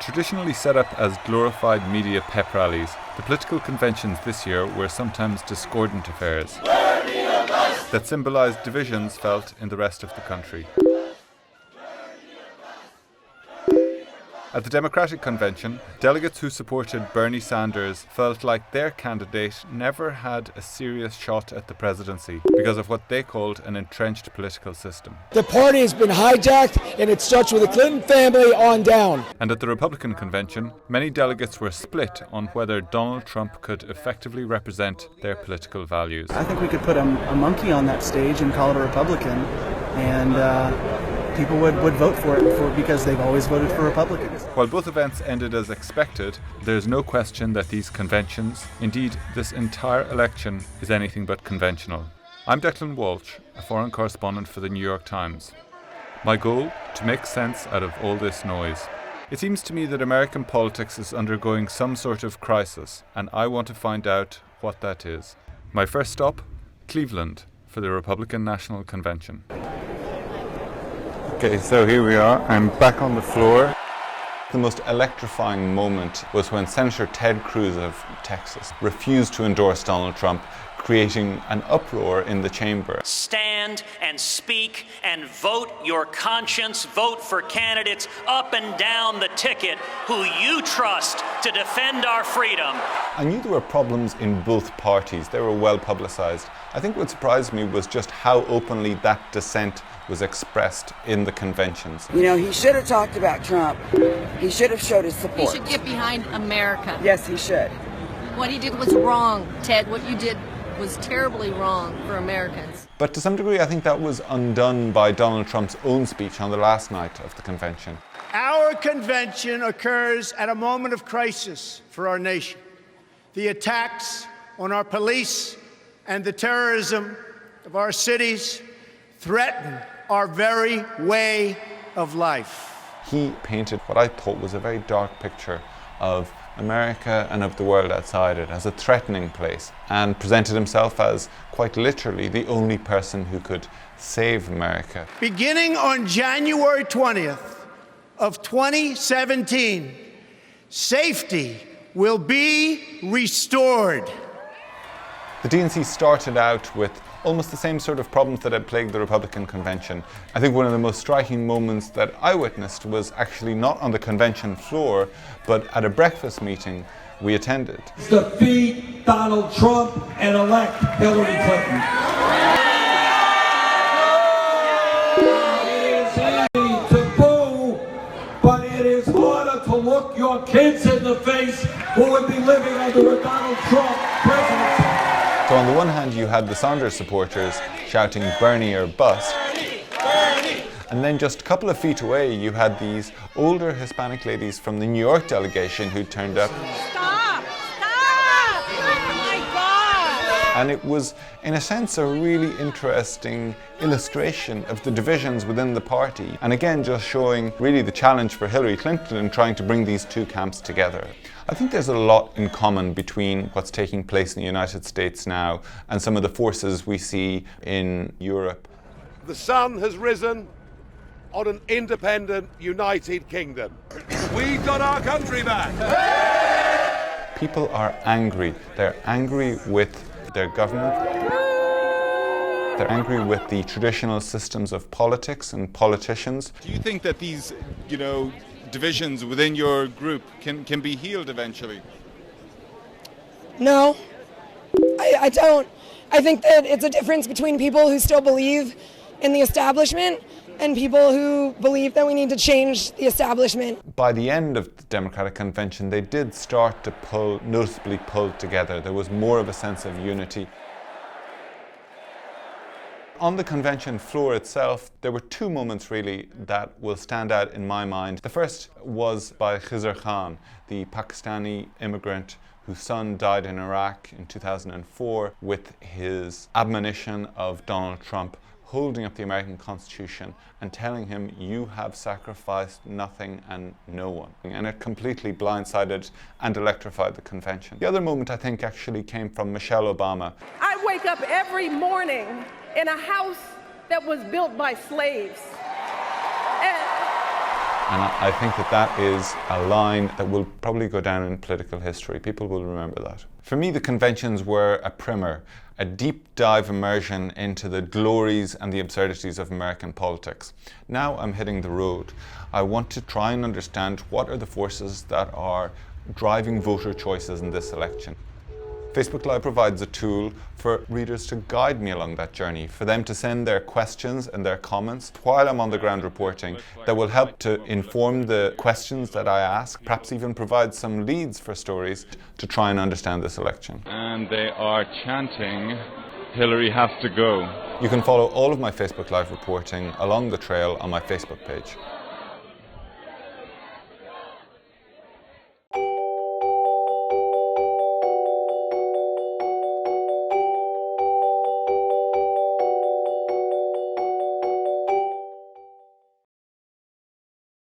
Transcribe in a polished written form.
Traditionally set up as glorified media pep rallies, the political conventions this year were sometimes discordant affairs that symbolised divisions felt in the rest of the country. At the Democratic Convention, delegates who supported Bernie Sanders felt like their candidate never had a serious shot at the presidency because of what they called an entrenched political system. The party has been hijacked, and it starts with the Clinton family on down. And at the Republican Convention, many delegates were split on whether Donald Trump could effectively represent their political values. I think we could put a monkey on that stage and call it a Republican, and people would vote for it because they've always voted for Republicans. While both events ended as expected, there's no question that these conventions, indeed this entire election, is anything but conventional. I'm Declan Walsh, a foreign correspondent for the New York Times. My goal? To make sense out of all this noise. It seems to me that American politics is undergoing some sort of crisis, and I want to find out what that is. My first stop? Cleveland, for the Republican National Convention. Okay, so here we are. I'm back on the floor. The most electrifying moment was when Senator Ted Cruz of Texas refused to endorse Donald Trump, creating an uproar in the chamber. Stand and speak and vote your conscience. Vote for candidates up and down the ticket who you trust to defend our freedom. I knew there were problems in both parties. They were well publicized. I think what surprised me was just how openly that dissent was expressed in the conventions. You know, he should have talked about Trump. He should have showed his support. He should get behind America. Yes, he should. What he did was wrong, Ted. What you did was terribly wrong for Americans. But to some degree, I think that was undone by Donald Trump's own speech on the last night of the convention. Our convention occurs at a moment of crisis for our nation. The attacks on our police and the terrorism of our cities threaten our very way of life. He painted what I thought was a very dark picture of America and of the world outside it as a threatening place, and presented himself as quite literally the only person who could save America. Beginning on January 20th of 2017, safety will be restored. The DNC started out with almost the same sort of problems that had plagued the Republican convention. I think one of the most striking moments that I witnessed was actually not on the convention floor, but at a breakfast meeting we attended. Defeat Donald Trump and elect Hillary Clinton. It is easy to boo, but it is harder to look your kids in the face who would be living under a Donald Trump presidency. So on the one hand you had the Sanders supporters shouting Bernie or bust, and then just a couple of feet away you had these older Hispanic ladies from the New York delegation who turned up. Stop! Stop! Oh my God! And it was, in a sense, a really interesting illustration of the divisions within the party, and again just showing really the challenge for Hillary Clinton in trying to bring these two camps together. I think there's a lot in common between what's taking place in the United States now and some of the forces we see in Europe. The sun has risen on an independent United Kingdom. We got our country back. People are angry. They're angry with their government. They're angry with the traditional systems of politics and politicians. Do you think that these, divisions within your group can be healed eventually? No, I don't. I think that it's a difference between people who still believe in the establishment and people who believe that we need to change the establishment. By the end of the Democratic Convention, they did start to noticeably pull together. There was more of a sense of unity. On the convention floor itself, there were two moments really that will stand out in my mind. The first was by Khizr Khan, the Pakistani immigrant whose son died in Iraq in 2004, with his admonition of Donald Trump holding up the American Constitution and telling him, "You have sacrificed nothing and no one." And it completely blindsided and electrified the convention. The other moment I think actually came from Michelle Obama. I wake up every morning in a house that was built by slaves. And I think that that is a line that will probably go down in political history. People will remember that. For me, the conventions were a primer, a deep dive immersion into the glories and the absurdities of American politics. Now I'm hitting the road. I want to try and understand what are the forces that are driving voter choices in this election. Facebook Live provides a tool for readers to guide me along that journey, for them to send their questions and their comments while I'm on the ground reporting that will help to inform the questions that I ask, perhaps even provide some leads for stories to try and understand this election. And they are chanting, "Hillary has to go." You can follow all of my Facebook Live reporting along the trail on my Facebook page.